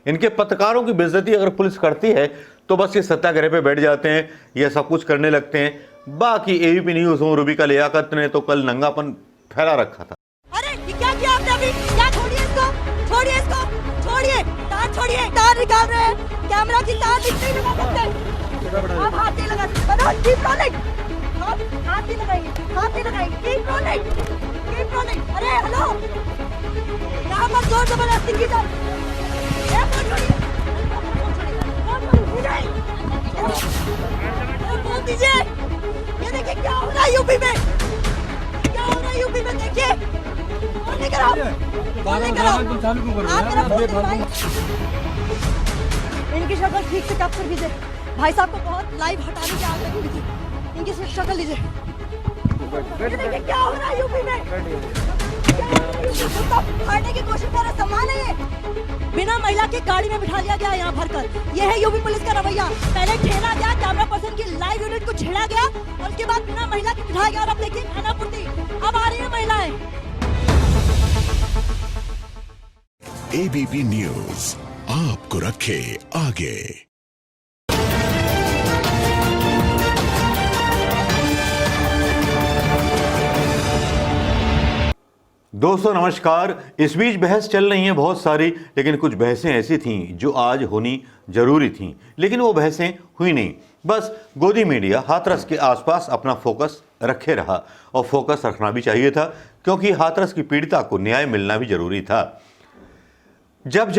इनके पत्रकारों की बेइज्जती अगर पुलिस करती है तो बस ये सत्याग्रह पे बैठ जाते हैं, ये सब कुछ करने लगते हैं। बाकी एबीपी न्यूज हो, रूबिका लियाकत ने तो कल नंगापन फैला रखा था। अरे क्या किया आपने अभी? क्या छोड़िए इसको, छोड़िए इसको, छोड़िए, तार निकाल रहे हैं, कैमरा की तार नहीं लगा सकते, आप हाथ नहीं लगा सकते, कीप रोलिंग, हाथ नहीं लगाएंगे, कीप रोलिंग, अरे हेलो, यहाँ पर जोर जबरदस्ती की जाए, फोन दीजिए, ये देखिए क्या हो रहा है यूपी में, देखिए, फोन नहीं कराओ, आप मेरा फोन दिखाइए। इनकी शक्ल ठीक से कैप्चर कीजिए, भाई साहब को बहुत लाइव हटाने की आग लगी थी, इनकी शक्ल लीजिए, देखिए क्या हो रहा है यूपी में, फाड़ने की कोशिश कर रहे, सम्मान है ये, बिना महिला के गाड़ी में बिठा लिया गया यहाँ भरकर, ये है यूपी पुलिस का रवैया। पहले छेड़ा गया, कैमरा पर्सन की लाइव यूनिट को छेड़ा गया और उसके बाद बिना महिला के बिठाया गया। और अब देखिए खानापुर्ती, अब आ रही है महिलाएं। एबीपी न्यूज आपको रखे आगे। दोस्तों नमस्कार। इस बीच बहस चल रही हैं बहुत सारी, लेकिन कुछ बहसें ऐसी थीं जो आज होनी जरूरी थीं, लेकिन वो बहसें हुई नहीं। बस गोदी मीडिया हाथरस के आसपास अपना फोकस रखे रहा, और फोकस रखना भी चाहिए था, क्योंकि हाथरस की पीड़िता को न्याय मिलना भी जरूरी था। जब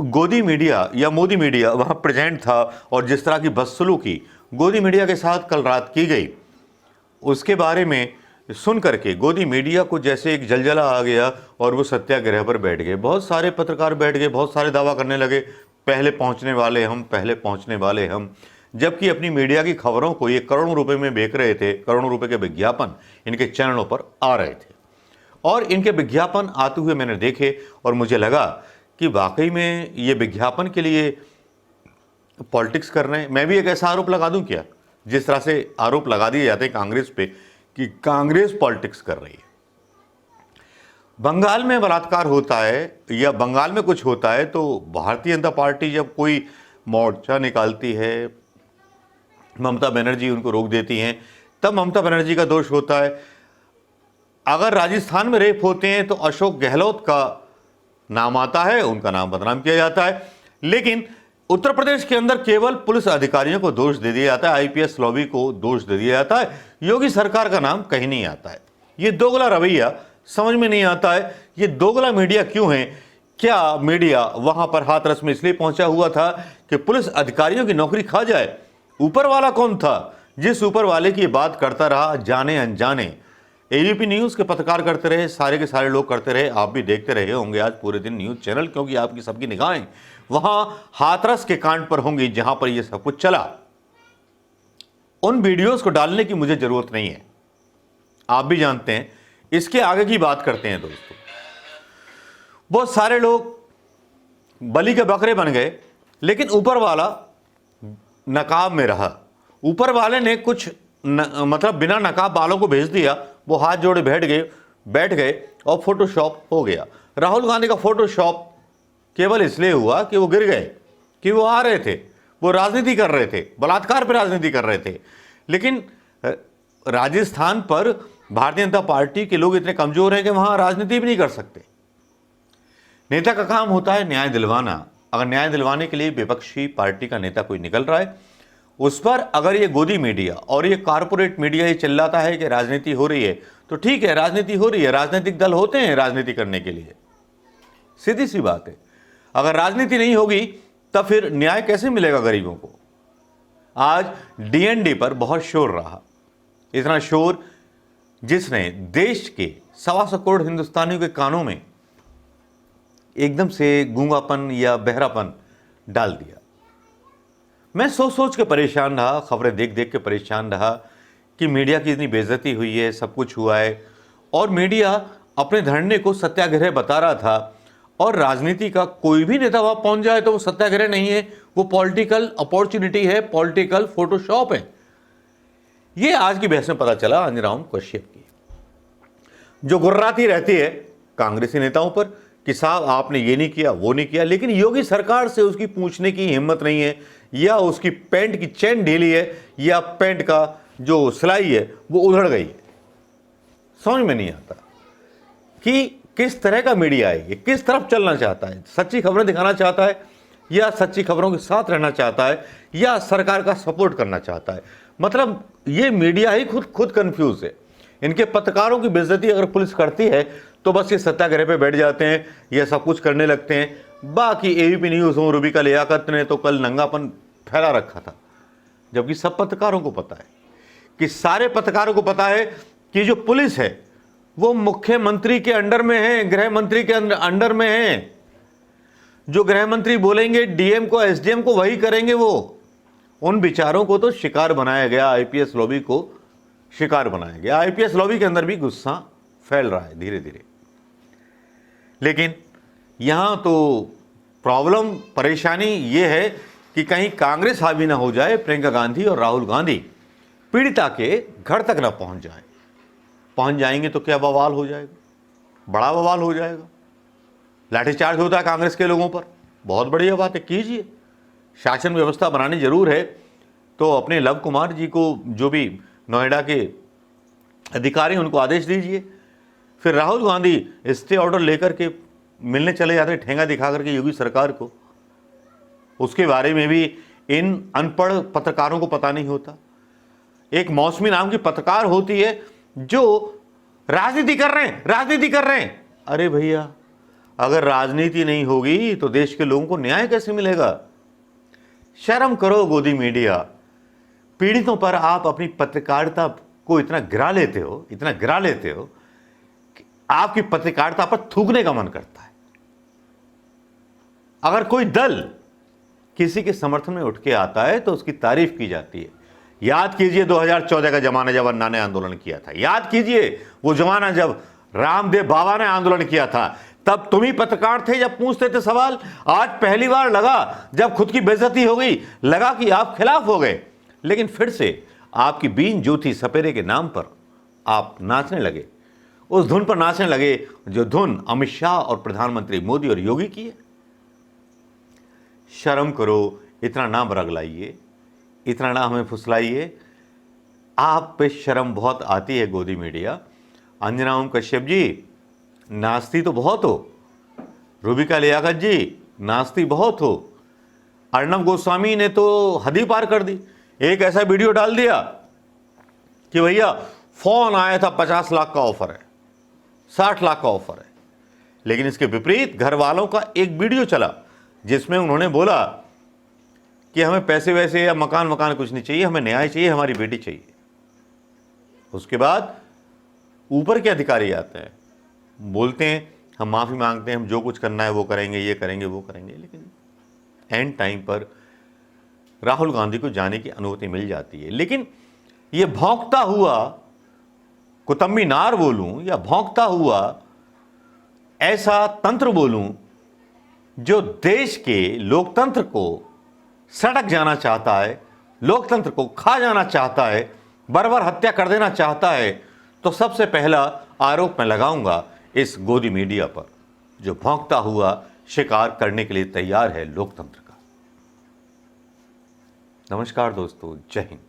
गोदी मीडिया या मोदी मीडिया वहां प्रेजेंट था और जिस तरह की बदसलूकी गोदी मीडिया के साथ कल रात की गई, उसके बारे में सुन करके गोदी मीडिया को जैसे एक जलजला आ गया और वो सत्याग्रह पर बैठ गए। बहुत सारे पत्रकार बैठ गए, बहुत सारे दावा करने लगे, पहले पहुंचने वाले हम, जबकि अपनी मीडिया की खबरों को ये करोड़ों रुपए में बेच रहे थे। करोड़ों रुपए के विज्ञापन इनके चैनलों पर आ रहे थे, और इनके विज्ञापन आते हुए मैंने देखे और मुझे लगा कि वाकई में ये विज्ञापन के लिए पॉलिटिक्स कर रहे हैं। मैं भी एक ऐसा आरोप लगा दूं क्या, जिस तरह से आरोप लगा दिए जाते हैं कांग्रेस पे कि कांग्रेस पॉलिटिक्स कर रही है। बंगाल में बलात्कार होता है या बंगाल में कुछ होता है तो भारतीय जनता पार्टी जब कोई मोर्चा निकालती है, ममता बनर्जी उनको रोक देती हैं, तब ममता बनर्जी का दोष होता है। अगर राजस्थान में रेप होते हैं तो अशोक गहलोत का नाम आता है, उनका नाम बदनाम किया जाता है। लेकिन उत्तर प्रदेश के अंदर केवल पुलिस अधिकारियों को दोष दे दिया जाता है, आईपीएस लॉबी को दोष दे दिया जाता है, योगी सरकार का नाम कहीं नहीं आता है। ये दोगला रवैया समझ में नहीं आता है। ये दोगला मीडिया क्यों है? क्या मीडिया वहां पर हाथरस में इसलिए पहुंचा हुआ था कि पुलिस अधिकारियों की नौकरी खा जाए? ऊपर वाला कौन था जिस ऊपर वाले की बात करता रहा जाने अनजाने? एबीपी न्यूज के पत्रकार करते रहे, सारे के सारे लोग करते रहे, आप भी देखते रहे होंगे आज पूरे दिन न्यूज चैनल, क्योंकि आपकी सबकी निगाहें वहां हाथरस के कांड पर होंगी जहां पर यह सब कुछ चला। उन वीडियोस को डालने की मुझे जरूरत नहीं है, आप भी जानते हैं। इसके आगे की बात करते हैं दोस्तों। बहुत सारे लोग बलि के बकरे बन गए, लेकिन ऊपर वाला नकाब में रहा। ऊपर वाले ने कुछ मतलब बिना नकाब वालों को भेज दिया, वो हाथ जोड़े बैठ गए और फोटोशॉप हो गया। राहुल गांधी का फोटोशॉप केवल इसलिए हुआ कि वो गिर गए, कि वो आ रहे थे, वो राजनीति कर रहे थे, बलात्कार पर राजनीति कर रहे थे। लेकिन राजस्थान पर भारतीय जनता पार्टी के लोग इतने कमजोर हैं कि वहां राजनीति भी नहीं कर सकते। नेता का काम होता है न्याय दिलवाना। अगर न्याय दिलवाने के लिए विपक्षी पार्टी का नेता कोई निकल रहा है, उस पर अगर ये गोदी मीडिया और ये कारपोरेट मीडिया ये चिल्लाता है कि राजनीति हो रही है, तो ठीक है, राजनीति हो रही है, राजनीतिक दल होते हैं राजनीति करने के लिए, सीधी सी बात है। अगर राजनीति नहीं होगी तब फिर न्याय कैसे मिलेगा गरीबों को? आज डीएनडी पर बहुत शोर रहा, इतना शोर जिसने देश के 125 करोड़ हिंदुस्तानियों के कानों में एकदम से गूंगापन या बहरापन डाल दिया। मैं सोच के परेशान रहा, खबरें देख के परेशान रहा कि मीडिया की इतनी बेइज्जती हुई है, सब कुछ हुआ है, और मीडिया अपने धरने को सत्याग्रह बता रहा था। और राजनीति का कोई भी नेता वहां पहुंच जाए तो वो सत्याग्रह नहीं है, वो पॉलिटिकल अपॉर्चुनिटी है, पॉलिटिकल फोटोशॉप है। ये आज की बहस में पता चला अंजनाराम कश्यप की, जो गुर्राती रहती है कांग्रेसी नेताओं पर कि साहब आपने ये नहीं किया, वो नहीं किया, लेकिन योगी सरकार से उसकी पूछने की हिम्मत नहीं है, या उसकी पैंट की चेन ढीली है, या पैंट का जो सिलाई है वो उधड़ गई है। समझ में नहीं आता कि किस तरह का मीडिया है ये, किस तरफ चलना चाहता है, सच्ची खबरें दिखाना चाहता है या सच्ची खबरों के साथ रहना चाहता है या सरकार का सपोर्ट करना चाहता है। मतलब ये मीडिया ही खुद कंफ्यूज है। इनके पत्रकारों की बेइज्जती अगर पुलिस करती है तो बस ये सत्याग्रह पे बैठ जाते हैं, ये सब कुछ करने लगते हैं। बाकी एबीपी न्यूज़ हो, रूबिका लियाकत ने तो कल नंगापन फैला रखा था, जबकि सब पत्रकारों को पता है, कि सारे पत्रकारों को पता है कि जो पुलिस है वो मुख्यमंत्री के अंडर में है, गृह मंत्री के अंडर में है। जो गृह मंत्री बोलेंगे डीएम को, एसडीएम को, वही करेंगे वो। उन विचारों को तो शिकार बनाया गया, आईपीएस लॉबी को शिकार बनाया गया। आईपीएस लॉबी के अंदर भी गुस्सा फैल रहा है धीरे धीरे। लेकिन यहां तो प्रॉब्लम, परेशानी ये है कि कहीं कांग्रेस हावी ना हो जाए, प्रियंका गांधी और राहुल गांधी पीड़िता के घर तक ना पहुंच जाए। पहुंच जाएंगे तो क्या बवाल हो जाएगा, बड़ा बवाल हो जाएगा। लाठीचार्ज होता है कांग्रेस के लोगों पर, बहुत बढ़िया बात है, कीजिए। शासन व्यवस्था बनानी जरूर है तो अपने लव कुमार जी को, जो भी नोएडा के अधिकारी, उनको आदेश दीजिए। फिर राहुल गांधी स्टे ऑर्डर लेकर के मिलने चले जाते ठेंगा दिखा करके योगी सरकार को। उसके बारे में भी इन अनपढ़ पत्रकारों को पता नहीं होता। एक मौसमी नाम की पत्रकार होती है जो राजनीति कर रहे हैं। अरे भैया, अगर राजनीति नहीं होगी तो देश के लोगों को न्याय कैसे मिलेगा? शर्म करो गोदी मीडिया। पीड़ितों पर आप अपनी पत्रकारिता को इतना गिरा लेते हो कि आपकी पत्रकारिता पर थूकने का मन करता है। अगर कोई दल किसी के समर्थन में उठ के आता है तो उसकी तारीफ की जाती है। याद कीजिए 2014 का जमाना जब अन्ना ने आंदोलन किया था। याद कीजिए वो जमाना जब रामदेव बाबा ने आंदोलन किया था। तब तुम ही पत्रकार थे जब पूछते थे सवाल। आज पहली बार लगा, जब खुद की बेइज्जती हो गई, लगा कि आप खिलाफ हो गए। लेकिन फिर से आपकी बीन ज्योति सपेरे के नाम पर आप नाचने लगे, उस धुन पर नाचने लगे जो धुन अमित शाह और प्रधानमंत्री मोदी और योगी की है। शर्म करो, इतना ना बरगलाइए, इतना ना हमें फुसलाइए। आप पे शर्म बहुत आती है गोदी मीडिया। अंजना ओम कश्यप जी नाचती तो बहुत हो, रूबिका लियाकत जी नाचती बहुत हो, अर्नब गोस्वामी ने तो हद ही पार कर दी। एक ऐसा वीडियो डाल दिया कि भैया फोन आया था, 50 लाख का ऑफर है, 60 लाख का ऑफर है। लेकिन इसके विपरीत घर वालों का एक वीडियो चला जिसमें उन्होंने बोला कि हमें पैसे वैसे या मकान कुछ नहीं चाहिए, हमें न्याय चाहिए, हमारी बेटी चाहिए। उसके बाद ऊपर के अधिकारी आते हैं, बोलते हैं हम माफ़ी मांगते हैं, हम जो कुछ करना है वो करेंगे, ये करेंगे, वो करेंगे। लेकिन एंड टाइम पर राहुल गांधी को जाने की अनुमति मिल जाती है। लेकिन ये भौंकता हुआ कुतुम्बी नार बोलूं या भौंकता हुआ ऐसा तंत्र बोलूं जो देश के लोकतंत्र को सड़क जाना चाहता है, लोकतंत्र को खा जाना चाहता है, बर्बर हत्या कर देना चाहता है, तो सबसे पहला आरोप मैं लगाऊंगा इस गोदी मीडिया पर, जो भौंकता हुआ शिकार करने के लिए तैयार है लोकतंत्र का। नमस्कार दोस्तों, जय हिंद।